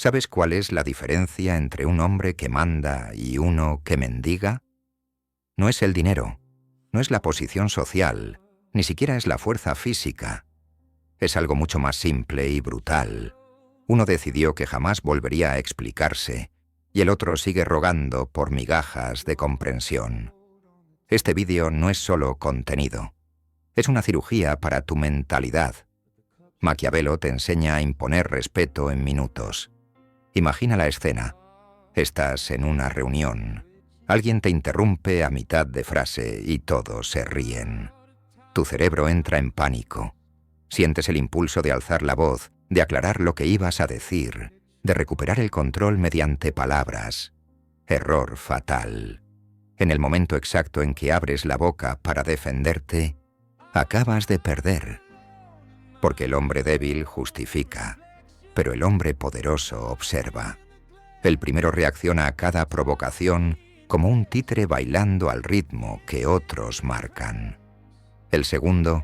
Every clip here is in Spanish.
¿Sabes cuál es la diferencia entre un hombre que manda y uno que mendiga? No es el dinero, no es la posición social, ni siquiera es la fuerza física. Es algo mucho más simple y brutal. Uno decidió que jamás volvería a explicarse, y el otro sigue rogando por migajas de comprensión. Este vídeo no es solo contenido. Es una cirugía para tu mentalidad. Maquiavelo te enseña a imponer respeto en minutos. Imagina la escena. Estás en una reunión. Alguien te interrumpe a mitad de frase y todos se ríen. Tu cerebro entra en pánico. Sientes el impulso de alzar la voz, de aclarar lo que ibas a decir, de recuperar el control mediante palabras. Error fatal. En el momento exacto en que abres la boca para defenderte, acabas de perder. Porque el hombre débil justifica, pero el hombre poderoso observa. El primero reacciona a cada provocación como un títere bailando al ritmo que otros marcan. El segundo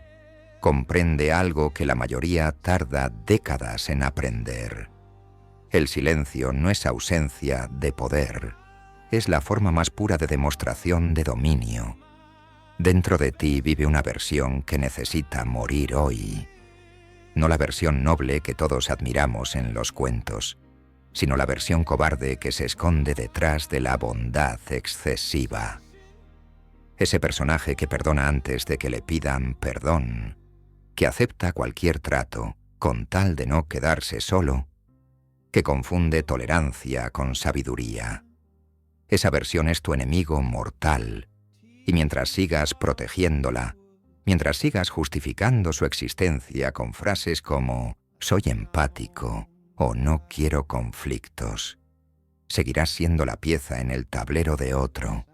comprende algo que la mayoría tarda décadas en aprender. El silencio no es ausencia de poder, es la forma más pura de demostración de dominio. Dentro de ti vive una versión que necesita morir hoy. No la versión noble que todos admiramos en los cuentos, sino la versión cobarde que se esconde detrás de la bondad excesiva. Ese personaje que perdona antes de que le pidan perdón, que acepta cualquier trato con tal de no quedarse solo, que confunde tolerancia con sabiduría. Esa versión es tu enemigo mortal, y mientras sigas protegiéndola, mientras sigas justificando su existencia con frases como «soy empático» o «no quiero conflictos», seguirás siendo la pieza en el tablero de otro.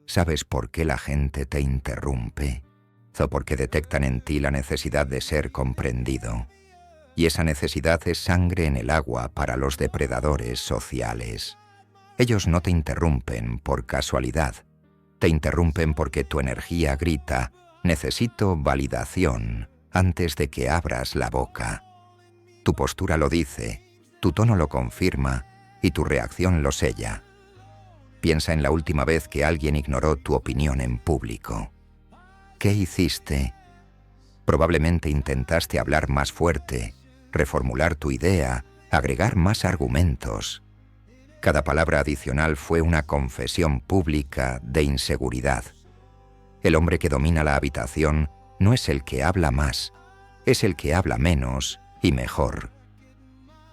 ¿Sabes por qué la gente te interrumpe? O porque detectan en ti la necesidad de ser comprendido. Y esa necesidad es sangre en el agua para los depredadores sociales. Ellos no te interrumpen por casualidad. Te interrumpen porque tu energía grita «necesito validación» antes de que abras la boca. Tu postura lo dice, tu tono lo confirma y tu reacción lo sella. Piensa en la última vez que alguien ignoró tu opinión en público. ¿Qué hiciste? Probablemente intentaste hablar más fuerte, reformular tu idea, agregar más argumentos. Cada palabra adicional fue una confesión pública de inseguridad. El hombre que domina la habitación no es el que habla más, es el que habla menos y mejor.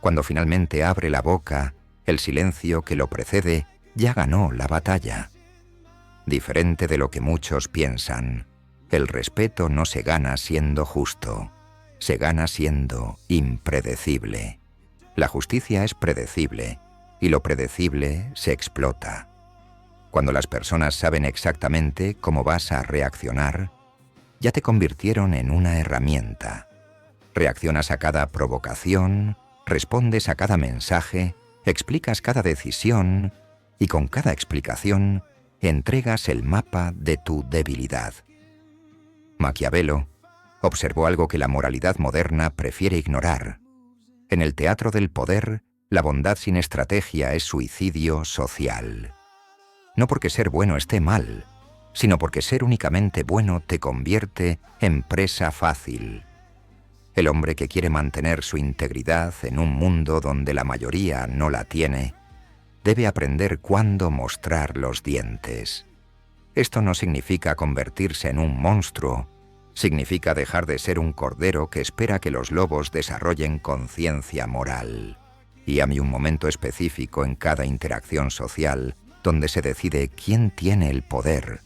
Cuando finalmente abre la boca, el silencio que lo precede ya ganó la batalla. Diferente de lo que muchos piensan, el respeto no se gana siendo justo, se gana siendo impredecible. La justicia es predecible, y lo predecible se explota. Cuando las personas saben exactamente cómo vas a reaccionar, ya te convirtieron en una herramienta. Reaccionas a cada provocación, respondes a cada mensaje, explicas cada decisión y con cada explicación entregas el mapa de tu debilidad. Maquiavelo observó algo que la moralidad moderna prefiere ignorar. En el teatro del poder, la bondad sin estrategia es suicidio social. No porque ser bueno esté mal, sino porque ser únicamente bueno te convierte en presa fácil. El hombre que quiere mantener su integridad en un mundo donde la mayoría no la tiene, debe aprender cuándo mostrar los dientes. Esto no significa convertirse en un monstruo, significa dejar de ser un cordero que espera que los lobos desarrollen conciencia moral. Y hay un momento específico en cada interacción social donde se decide quién tiene el poder.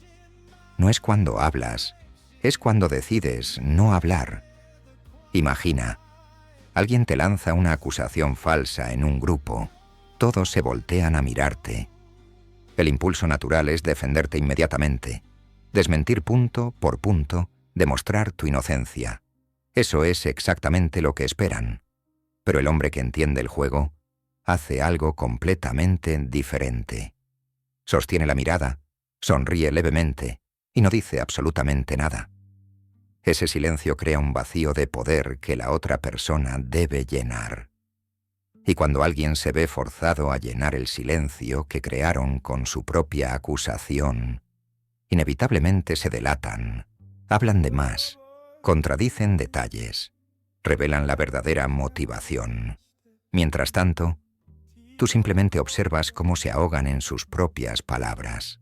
No es cuando hablas, es cuando decides no hablar. Imagina, alguien te lanza una acusación falsa en un grupo. Todos se voltean a mirarte. El impulso natural es defenderte inmediatamente, desmentir punto por punto, demostrar tu inocencia. Eso es exactamente lo que esperan. Pero el hombre que entiende el juego hace algo completamente diferente. Sostiene la mirada, sonríe levemente y no dice absolutamente nada. Ese silencio crea un vacío de poder que la otra persona debe llenar. Y cuando alguien se ve forzado a llenar el silencio que crearon con su propia acusación, inevitablemente se delatan, hablan de más, contradicen detalles, revelan la verdadera motivación. Mientras tanto, tú simplemente observas cómo se ahogan en sus propias palabras.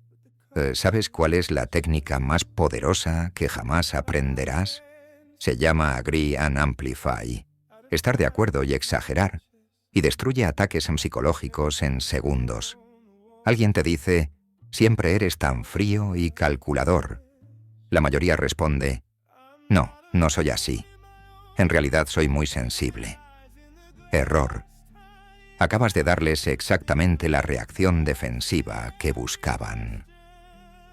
¿Sabes cuál es la técnica más poderosa que jamás aprenderás? Se llama Agree and Amplify, estar de acuerdo y exagerar, y destruye ataques psicológicos en segundos. Alguien te dice, siempre eres tan frío y calculador. La mayoría responde, no, no soy así. En realidad soy muy sensible. Error. Acabas de darles exactamente la reacción defensiva que buscaban.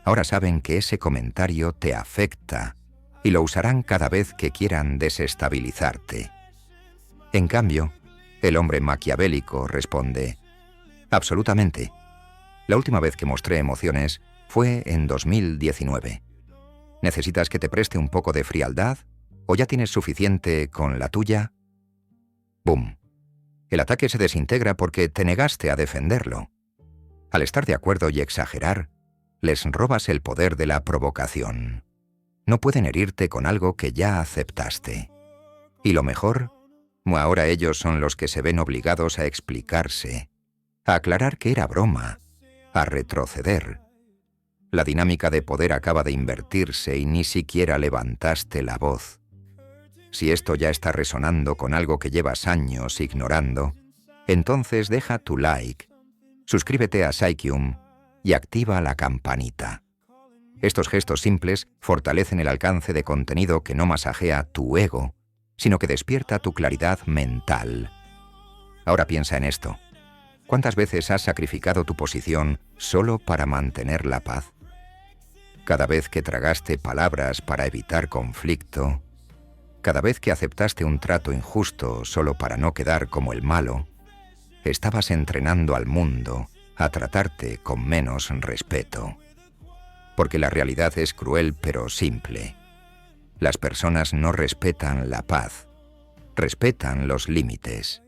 Ahora saben que ese comentario te afecta y lo usarán cada vez que quieran desestabilizarte. En cambio, el hombre maquiavélico responde, absolutamente. La última vez que mostré emociones fue en 2019. ¿Necesitas que te preste un poco de frialdad o ya tienes suficiente con la tuya? ¡Bum! El ataque se desintegra porque te negaste a defenderlo. Al estar de acuerdo y exagerar, les robas el poder de la provocación. No pueden herirte con algo que ya aceptaste. Y lo mejor, ahora ellos son los que se ven obligados a explicarse, a aclarar que era broma, a retroceder. La dinámica de poder acaba de invertirse y ni siquiera levantaste la voz. Si esto ya está resonando con algo que llevas años ignorando, entonces deja tu like, suscríbete a Psychium y activa la campanita. Estos gestos simples fortalecen el alcance de contenido que no masajea tu ego, sino que despierta tu claridad mental. Ahora piensa en esto. ¿Cuántas veces has sacrificado tu posición solo para mantener la paz? Cada vez que tragaste palabras para evitar conflicto, cada vez que aceptaste un trato injusto solo para no quedar como el malo, estabas entrenando al mundo a tratarte con menos respeto. Porque la realidad es cruel pero simple. Las personas no respetan la paz, respetan los límites.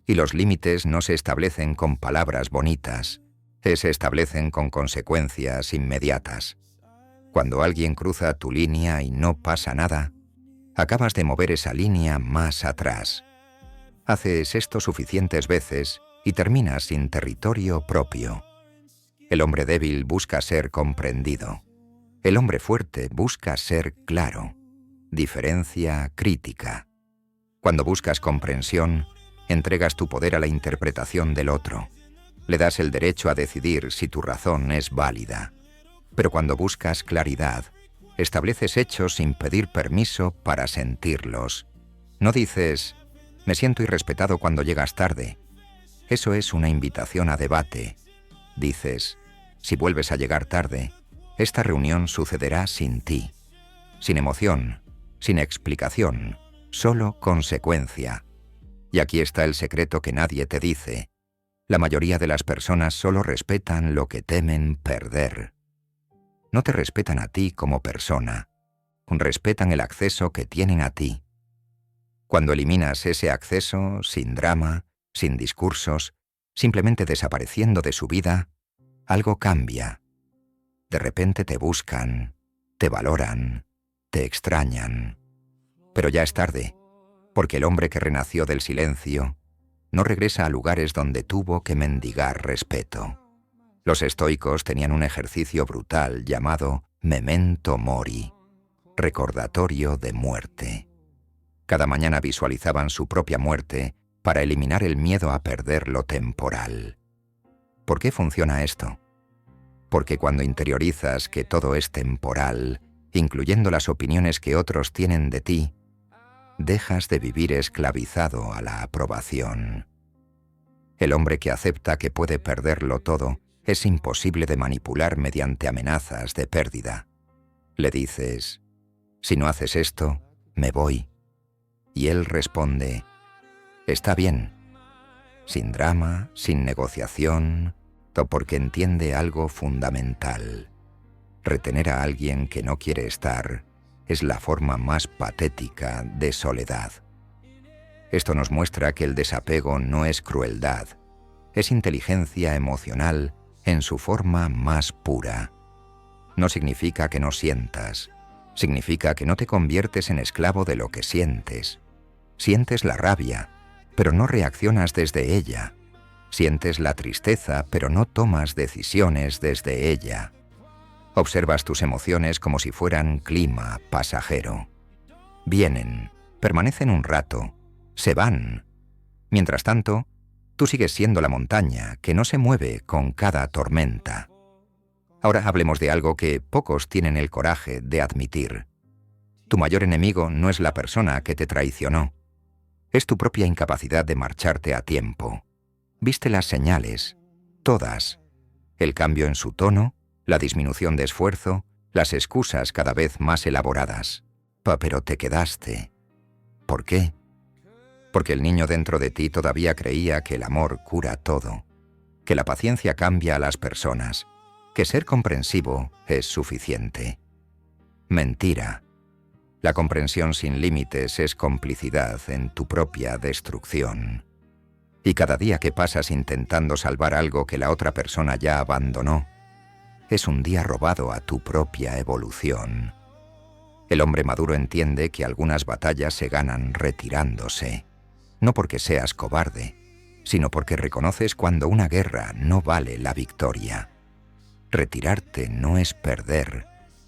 Y los límites no se establecen con palabras bonitas, se establecen con consecuencias inmediatas. Cuando alguien cruza tu línea y no pasa nada, acabas de mover esa línea más atrás. Haces esto suficientes veces y terminas sin territorio propio. El hombre débil busca ser comprendido. El hombre fuerte busca ser claro. Diferencia crítica. Cuando buscas comprensión, entregas tu poder a la interpretación del otro. Le das el derecho a decidir si tu razón es válida. Pero cuando buscas claridad, estableces hechos sin pedir permiso para sentirlos. No dices, me siento irrespetado cuando llegas tarde. Eso es una invitación a debate. Dices, si vuelves a llegar tarde, esta reunión sucederá sin ti. Sin emoción, sin explicación, solo consecuencia. Y aquí está el secreto que nadie te dice. La mayoría de las personas solo respetan lo que temen perder. No te respetan a ti como persona. Respetan el acceso que tienen a ti. Cuando eliminas ese acceso, sin drama, sin discursos, simplemente desapareciendo de su vida, algo cambia. De repente te buscan, te valoran, te extrañan. Pero ya es tarde. Porque el hombre que renació del silencio no regresa a lugares donde tuvo que mendigar respeto. Los estoicos tenían un ejercicio brutal llamado memento mori, recordatorio de muerte. Cada mañana visualizaban su propia muerte para eliminar el miedo a perder lo temporal. ¿Por qué funciona esto? Porque cuando interiorizas que todo es temporal, incluyendo las opiniones que otros tienen de ti, dejas de vivir esclavizado a la aprobación. El hombre que acepta que puede perderlo todo es imposible de manipular mediante amenazas de pérdida. Le dices, si no haces esto, me voy. Y él responde, está bien. Sin drama, sin negociación, o porque entiende algo fundamental. Retener a alguien que no quiere estar es la forma más patética de soledad. Esto nos muestra que el desapego no es crueldad, es inteligencia emocional en su forma más pura. No significa que no sientas, significa que no te conviertes en esclavo de lo que sientes. Sientes la rabia, pero no reaccionas desde ella. Sientes la tristeza, pero no tomas decisiones desde ella. Observas tus emociones como si fueran clima pasajero. Vienen, permanecen un rato, se van. Mientras tanto, tú sigues siendo la montaña que no se mueve con cada tormenta. Ahora hablemos de algo que pocos tienen el coraje de admitir. Tu mayor enemigo no es la persona que te traicionó. Es tu propia incapacidad de marcharte a tiempo. Viste las señales, todas. El cambio en su tono, la disminución de esfuerzo, las excusas cada vez más elaboradas. Pero te quedaste. ¿Por qué? Porque el niño dentro de ti todavía creía que el amor cura todo, que la paciencia cambia a las personas, que ser comprensivo es suficiente. Mentira. La comprensión sin límites es complicidad en tu propia destrucción. Y cada día que pasas intentando salvar algo que la otra persona ya abandonó, es un día robado a tu propia evolución. El hombre maduro entiende que algunas batallas se ganan retirándose, no porque seas cobarde, sino porque reconoces cuando una guerra no vale la victoria. Retirarte no es perder,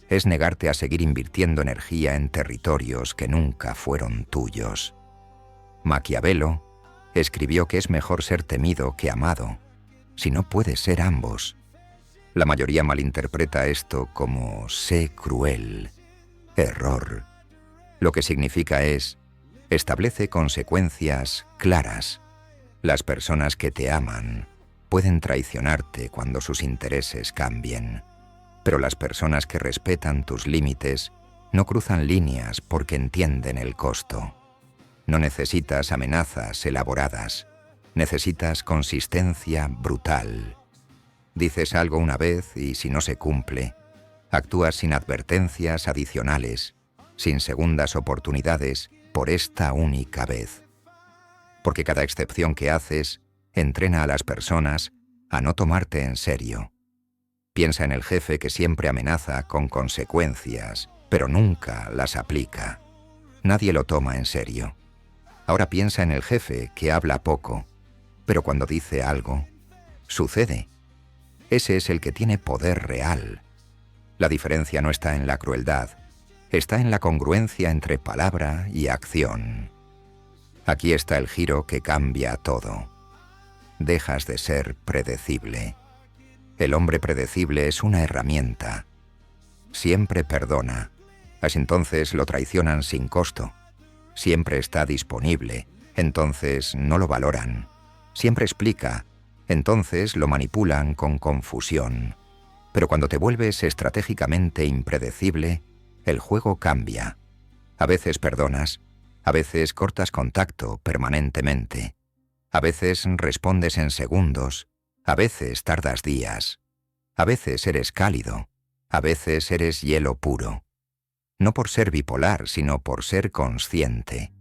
es negarte a seguir invirtiendo energía en territorios que nunca fueron tuyos. Maquiavelo escribió que es mejor ser temido que amado, si no puede ser ambos. La mayoría malinterpreta esto como sé cruel. Error. Lo que significa es, establece consecuencias claras. Las personas que te aman pueden traicionarte cuando sus intereses cambien, pero las personas que respetan tus límites no cruzan líneas porque entienden el costo. No necesitas amenazas elaboradas, necesitas consistencia brutal. Dices algo una vez y si no se cumple, actúas sin advertencias adicionales, sin segundas oportunidades por esta única vez. Porque cada excepción que haces entrena a las personas a no tomarte en serio. Piensa en el jefe que siempre amenaza con consecuencias, pero nunca las aplica. Nadie lo toma en serio. Ahora piensa en el jefe que habla poco, pero cuando dice algo, sucede. Ese es el que tiene poder real. La diferencia no está en la crueldad, está en la congruencia entre palabra y acción. Aquí está el giro que cambia todo. Dejas de ser predecible. El hombre predecible es una herramienta. Siempre perdona, así entonces lo traicionan sin costo. Siempre está disponible, entonces no lo valoran. Siempre explica, entonces lo manipulan con confusión. Pero cuando te vuelves estratégicamente impredecible, el juego cambia. A veces perdonas, a veces cortas contacto permanentemente. A veces respondes en segundos, a veces tardas días. A veces eres cálido, a veces eres hielo puro. No por ser bipolar, sino por ser consciente.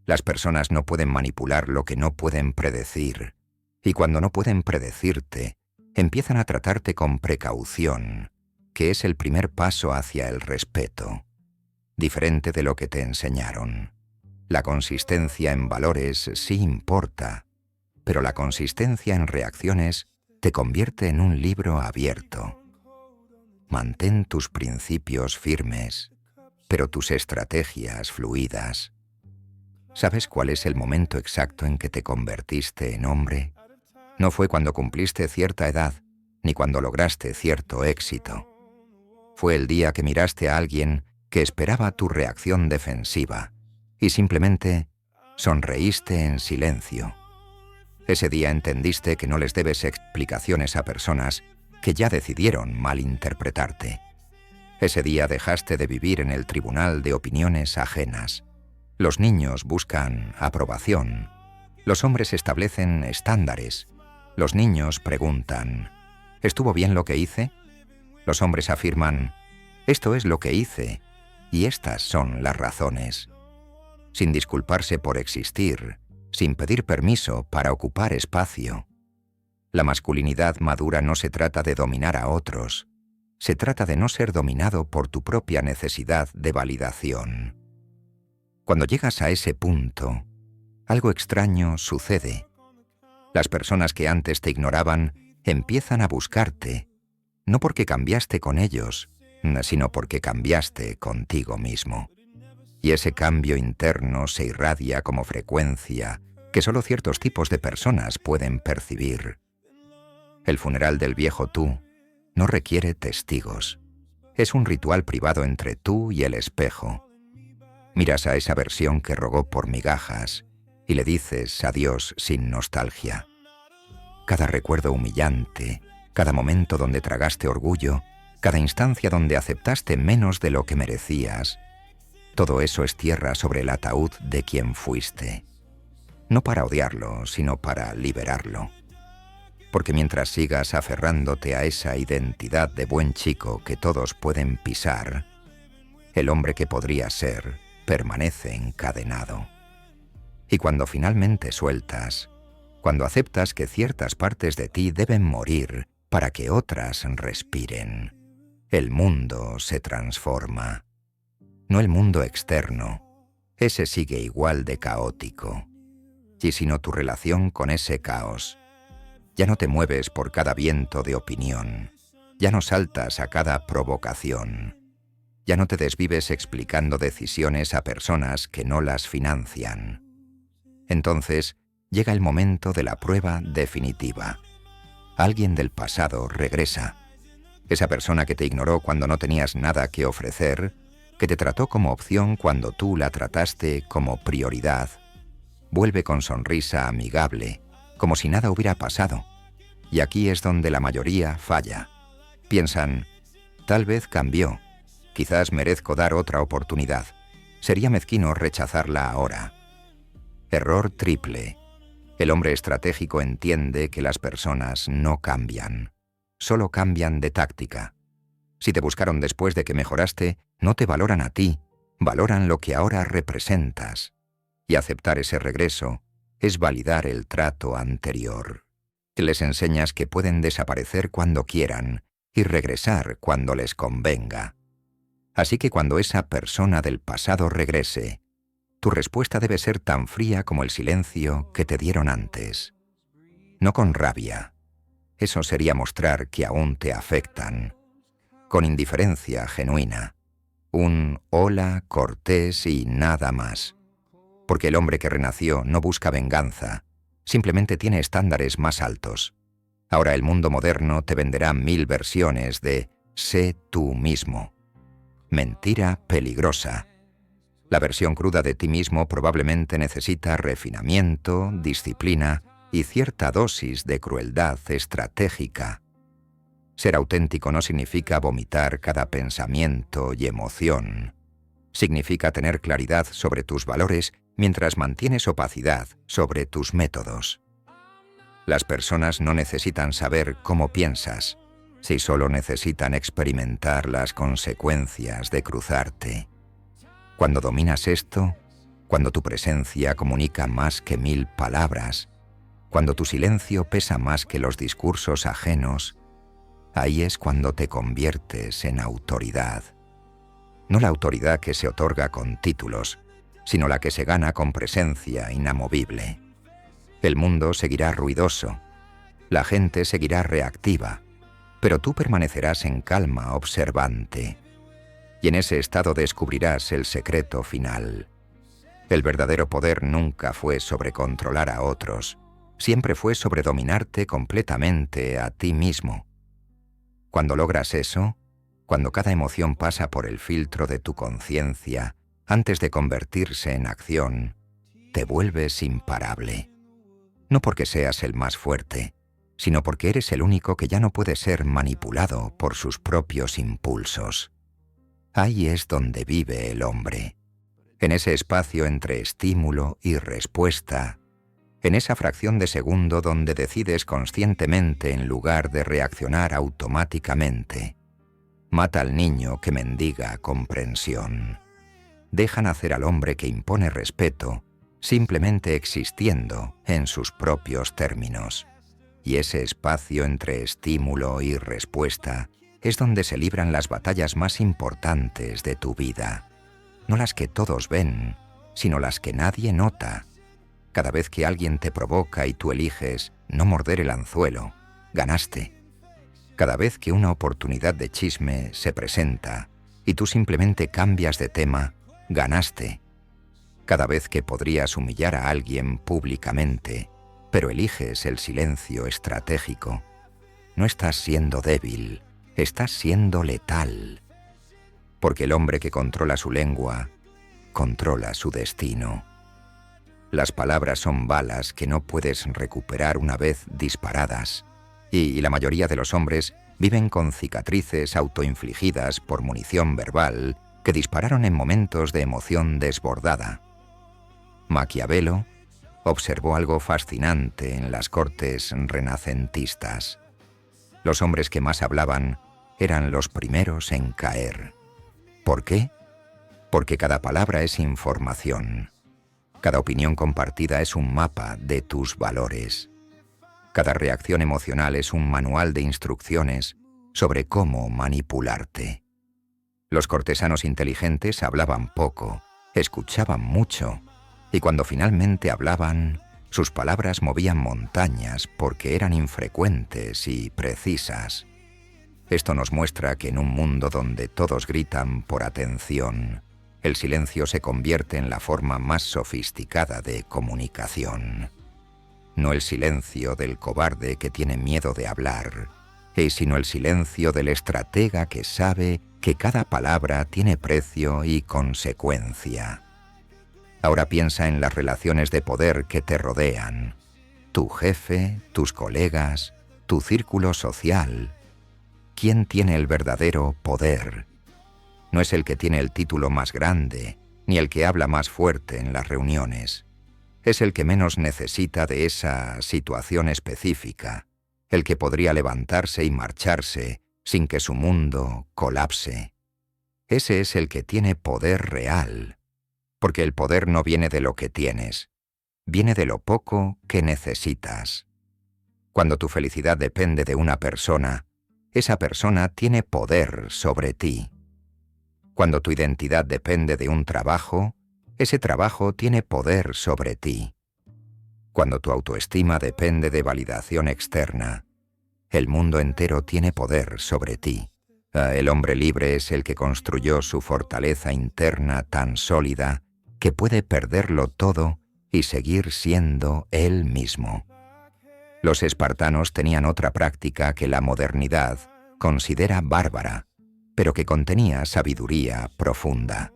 Las personas no pueden manipular lo que no pueden predecir. Y cuando no pueden predecirte, empiezan a tratarte con precaución, que es el primer paso hacia el respeto, diferente de lo que te enseñaron. La consistencia en valores sí importa, pero la consistencia en reacciones te convierte en un libro abierto. Mantén tus principios firmes, pero tus estrategias fluidas. ¿Sabes cuál es el momento exacto en que te convertiste en hombre? No fue cuando cumpliste cierta edad, ni cuando lograste cierto éxito. Fue el día que miraste a alguien que esperaba tu reacción defensiva y simplemente sonreíste en silencio. Ese día entendiste que no les debes explicaciones a personas que ya decidieron malinterpretarte. Ese día dejaste de vivir en el tribunal de opiniones ajenas. Los niños buscan aprobación. Los hombres establecen estándares. Los niños preguntan, ¿estuvo bien lo que hice? Los hombres afirman, esto es lo que hice, y estas son las razones. sin disculparse por existir, sin pedir permiso para ocupar espacio. La masculinidad madura no se trata de dominar a otros, se trata de no ser dominado por tu propia necesidad de validación. Cuando llegas a ese punto, algo extraño sucede. Las personas que antes te ignoraban empiezan a buscarte, no porque cambiaste con ellos, sino porque cambiaste contigo mismo. Y ese cambio interno se irradia como frecuencia que solo ciertos tipos de personas pueden percibir. El funeral del viejo tú no requiere testigos. Es un ritual privado entre tú y el espejo. Miras a esa versión que rogó por migajas y le dices adiós sin nostalgia. Cada recuerdo humillante, cada momento donde tragaste orgullo, cada instancia donde aceptaste menos de lo que merecías, todo eso es tierra sobre el ataúd de quien fuiste. No para odiarlo, sino para liberarlo. Porque mientras sigas aferrándote a esa identidad de buen chico que todos pueden pisar, el hombre que podría ser permanece encadenado. Y cuando finalmente sueltas, cuando aceptas que ciertas partes de ti deben morir para que otras respiren, el mundo se transforma. No el mundo externo, ese sigue igual de caótico, y sino tu relación con ese caos. Ya no te mueves por cada viento de opinión, ya no saltas a cada provocación, ya no te desvives explicando decisiones a personas que no las financian. Entonces llega el momento de la prueba definitiva. Alguien del pasado regresa. Esa persona que te ignoró cuando no tenías nada que ofrecer, que te trató como opción cuando tú la trataste como prioridad, vuelve con sonrisa amigable, como si nada hubiera pasado. Y aquí es donde la mayoría falla. Piensan, tal vez cambió, quizás merezco dar otra oportunidad. Sería mezquino rechazarla ahora. Error triple. El hombre estratégico entiende que las personas no cambian, solo cambian de táctica. Si te buscaron después de que mejoraste, no te valoran a ti, valoran lo que ahora representas. Y aceptar ese regreso es validar el trato anterior. Les enseñas que pueden desaparecer cuando quieran y regresar cuando les convenga. Así que cuando esa persona del pasado regrese, tu respuesta debe ser tan fría como el silencio que te dieron antes. No con rabia. Eso sería mostrar que aún te afectan. Con indiferencia genuina. Un hola cortés y nada más. Porque el hombre que renació no busca venganza, simplemente tiene estándares más altos. Ahora el mundo moderno te venderá 1000 versiones de sé tú mismo. Mentira peligrosa. La versión cruda de ti mismo probablemente necesita refinamiento, disciplina y cierta dosis de crueldad estratégica. Ser auténtico no significa vomitar cada pensamiento y emoción. Significa tener claridad sobre tus valores mientras mantienes opacidad sobre tus métodos. Las personas no necesitan saber cómo piensas, si solo necesitan experimentar las consecuencias de cruzarte. Cuando dominas esto, cuando tu presencia comunica más que 1000 palabras, cuando tu silencio pesa más que los discursos ajenos, ahí es cuando te conviertes en autoridad. No la autoridad que se otorga con títulos, sino la que se gana con presencia inamovible. El mundo seguirá ruidoso, la gente seguirá reactiva, pero tú permanecerás en calma observante. Y en ese estado descubrirás el secreto final. El verdadero poder nunca fue sobre controlar a otros, siempre fue sobre dominarte completamente a ti mismo. Cuando logras eso, cuando cada emoción pasa por el filtro de tu conciencia, antes de convertirse en acción, te vuelves imparable. No porque seas el más fuerte, sino porque eres el único que ya no puede ser manipulado por sus propios impulsos. Ahí es donde vive el hombre, en ese espacio entre estímulo y respuesta, en esa fracción de segundo donde decides conscientemente en lugar de reaccionar automáticamente. Mata al niño que mendiga comprensión. dejan hacer al hombre que impone respeto, simplemente existiendo en sus propios términos. Y ese espacio entre estímulo y respuesta es donde se libran las batallas más importantes de tu vida. No las que todos ven, sino las que nadie nota. Cada vez que alguien te provoca y tú eliges no morder el anzuelo, ganaste. Cada vez que una oportunidad de chisme se presenta y tú simplemente cambias de tema, ganaste. Cada vez que podrías humillar a alguien públicamente, pero eliges el silencio estratégico, no estás siendo débil, estás siendo letal. Porque el hombre que controla su lengua, controla su destino. Las palabras son balas que no puedes recuperar una vez disparadas, y la mayoría de los hombres viven con cicatrices autoinfligidas por munición verbal que dispararon en momentos de emoción desbordada. Maquiavelo observó algo fascinante en las cortes renacentistas. Los hombres que más hablaban eran los primeros en caer. ¿Por qué? Porque cada palabra es información. Cada opinión compartida es un mapa de tus valores. Cada reacción emocional es un manual de instrucciones sobre cómo manipularte. Los cortesanos inteligentes hablaban poco, escuchaban mucho, y cuando finalmente hablaban, sus palabras movían montañas porque eran infrecuentes y precisas. Esto nos muestra que en un mundo donde todos gritan por atención, el silencio se convierte en la forma más sofisticada de comunicación. No el silencio del cobarde que tiene miedo de hablar, sino el silencio del estratega que sabe que cada palabra tiene precio y consecuencia. Ahora piensa en las relaciones de poder que te rodean. Tu jefe, tus colegas, tu círculo social. ¿Quién tiene el verdadero poder? No es el que tiene el título más grande, ni el que habla más fuerte en las reuniones. Es el que menos necesita de esa situación específica, el que podría levantarse y marcharse sin que su mundo colapse. Ese es el que tiene poder real, porque el poder no viene de lo que tienes, viene de lo poco que necesitas. Cuando tu felicidad depende de una persona, esa persona tiene poder sobre ti. Cuando tu identidad depende de un trabajo, ese trabajo tiene poder sobre ti. Cuando tu autoestima depende de validación externa, el mundo entero tiene poder sobre ti. El hombre libre es el que construyó su fortaleza interna tan sólida que puede perderlo todo y seguir siendo él mismo. Los espartanos tenían otra práctica que la modernidad considera bárbara, pero que contenía sabiduría profunda.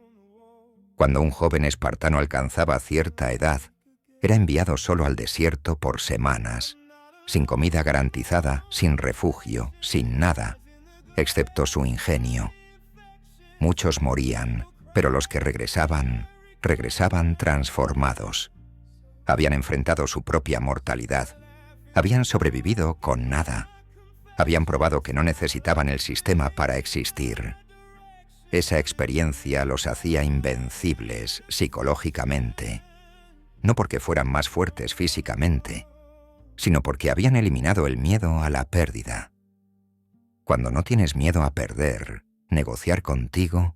Cuando un joven espartano alcanzaba cierta edad, era enviado solo al desierto por semanas, sin comida garantizada, sin refugio, sin nada, excepto su ingenio. Muchos morían, pero los que regresaban transformados. Habían enfrentado su propia mortalidad, habían sobrevivido con nada, habían probado que no necesitaban el sistema para existir. Esa experiencia los hacía invencibles psicológicamente, no porque fueran más fuertes físicamente, sino porque habían eliminado el miedo a la pérdida. Cuando no tienes miedo a perder, negociar contigo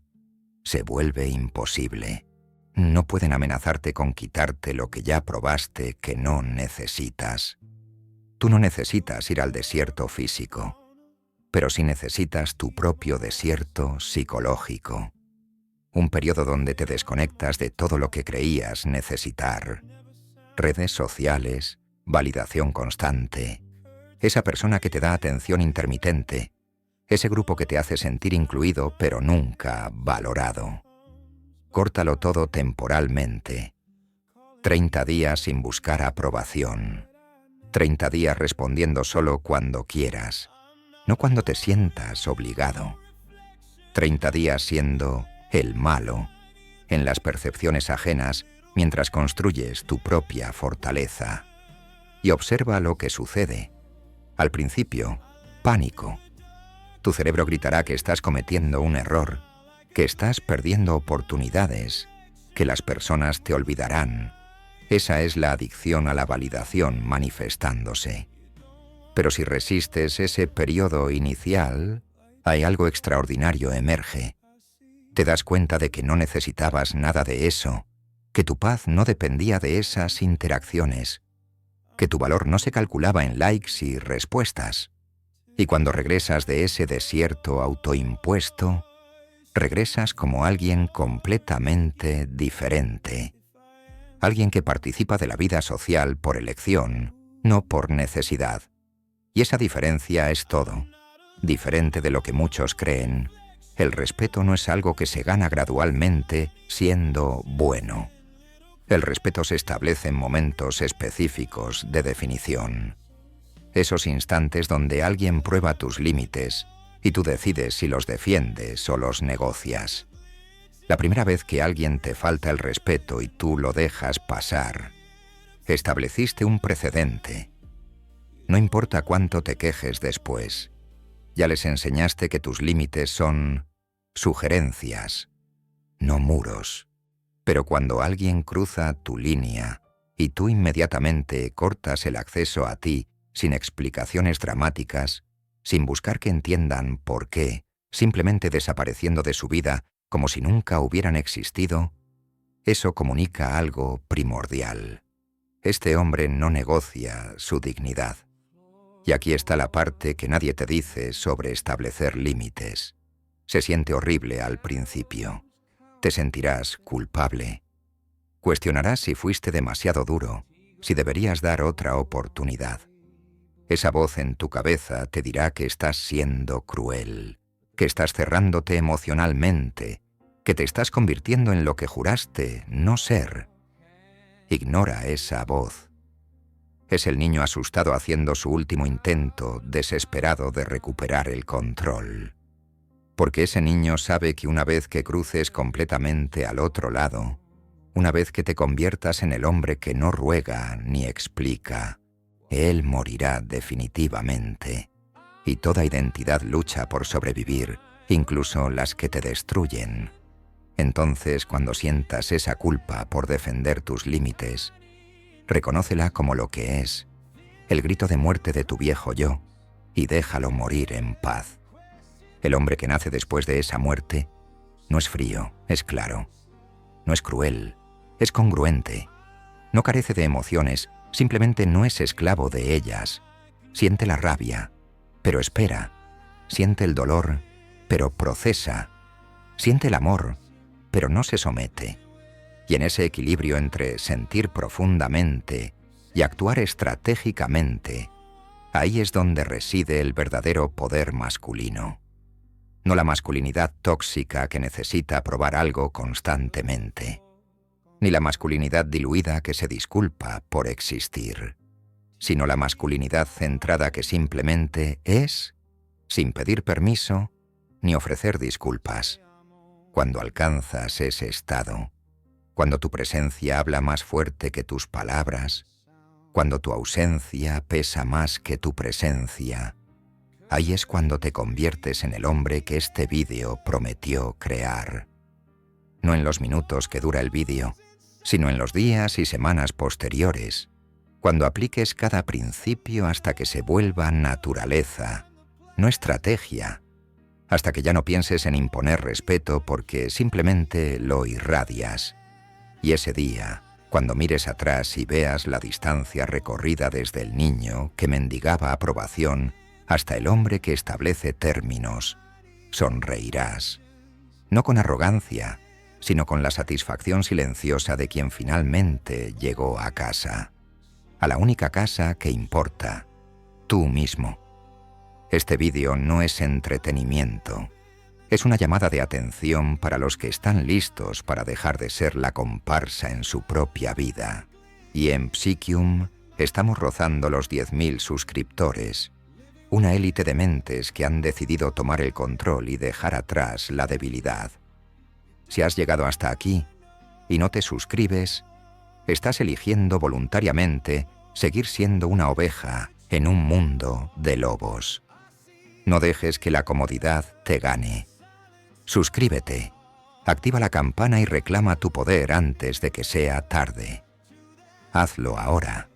se vuelve imposible. No pueden amenazarte con quitarte lo que ya probaste que no necesitas. Tú no necesitas ir al desierto físico, pero sí necesitas tu propio desierto psicológico. Un periodo donde te desconectas de todo lo que creías necesitar. Redes sociales, validación constante, esa persona que te da atención intermitente, ese grupo que te hace sentir incluido pero nunca valorado. Córtalo todo temporalmente. 30 días sin buscar aprobación. 30 días respondiendo solo cuando quieras, no cuando te sientas obligado. 30 días siendo el malo, en las percepciones ajenas, mientras construyes tu propia fortaleza. Y observa lo que sucede. Al principio, pánico. Tu cerebro gritará que estás cometiendo un error, que estás perdiendo oportunidades, que las personas te olvidarán. Esa es la adicción a la validación manifestándose. Pero si resistes ese periodo inicial, hay algo extraordinario emerge. Te das cuenta de que no necesitabas nada de eso, que tu paz no dependía de esas interacciones, que tu valor no se calculaba en likes y respuestas. Y cuando regresas de ese desierto autoimpuesto, regresas como alguien completamente diferente. Alguien que participa de la vida social por elección, no por necesidad. Y esa diferencia es todo. Diferente de lo que muchos creen, el respeto no es algo que se gana gradualmente siendo bueno. El respeto se establece en momentos específicos de definición. Esos instantes donde alguien prueba tus límites y tú decides si los defiendes o los negocias. La primera vez que alguien te falta el respeto y tú lo dejas pasar, estableciste un precedente. No importa cuánto te quejes después, ya les enseñaste que tus límites son sugerencias, no muros. Pero cuando alguien cruza tu línea y tú inmediatamente cortas el acceso a ti sin explicaciones dramáticas, sin buscar que entiendan por qué, simplemente desapareciendo de su vida como si nunca hubieran existido, eso comunica algo primordial. Este hombre no negocia su dignidad. Y aquí está la parte que nadie te dice sobre establecer límites. Se siente horrible al principio. Te sentirás culpable. Cuestionarás si fuiste demasiado duro, si deberías dar otra oportunidad. Esa voz en tu cabeza te dirá que estás siendo cruel, que estás cerrándote emocionalmente, que te estás convirtiendo en lo que juraste no ser. Ignora esa voz. Es el niño asustado haciendo su último intento, desesperado de recuperar el control. Porque ese niño sabe que una vez que cruces completamente al otro lado, una vez que te conviertas en el hombre que no ruega ni explica, él morirá definitivamente. Y toda identidad lucha por sobrevivir, incluso las que te destruyen. Entonces, cuando sientas esa culpa por defender tus límites, reconócela como lo que es, el grito de muerte de tu viejo yo, y déjalo morir en paz. El hombre que nace después de esa muerte no es frío, es claro. No es cruel, es congruente. No carece de emociones, simplemente no es esclavo de ellas. Siente la rabia, pero espera. Siente el dolor, pero procesa. Siente el amor, pero no se somete. Y en ese equilibrio entre sentir profundamente y actuar estratégicamente, ahí es donde reside el verdadero poder masculino. No la masculinidad tóxica que necesita probar algo constantemente, ni la masculinidad diluida que se disculpa por existir, sino la masculinidad centrada que simplemente es, sin pedir permiso ni ofrecer disculpas. Cuando alcanzas ese estado, cuando tu presencia habla más fuerte que tus palabras, cuando tu ausencia pesa más que tu presencia, ahí es cuando te conviertes en el hombre que este vídeo prometió crear. No en los minutos que dura el vídeo, sino en los días y semanas posteriores, cuando apliques cada principio hasta que se vuelva naturaleza, no estrategia, hasta que ya no pienses en imponer respeto porque simplemente lo irradias. Y ese día, cuando mires atrás y veas la distancia recorrida desde el niño que mendigaba aprobación hasta el hombre que establece términos, sonreirás. No con arrogancia, sino con la satisfacción silenciosa de quien finalmente llegó a casa. A la única casa que importa, tú mismo. Este vídeo no es entretenimiento. Es una llamada de atención para los que están listos para dejar de ser la comparsa en su propia vida. Y en Psychium estamos rozando los 10.000 suscriptores. Una élite de mentes que han decidido tomar el control y dejar atrás la debilidad. Si has llegado hasta aquí y no te suscribes, estás eligiendo voluntariamente seguir siendo una oveja en un mundo de lobos. No dejes que la comodidad te gane. Suscríbete Activa la campana y reclama tu poder antes de que sea tarde. Hazlo ahora.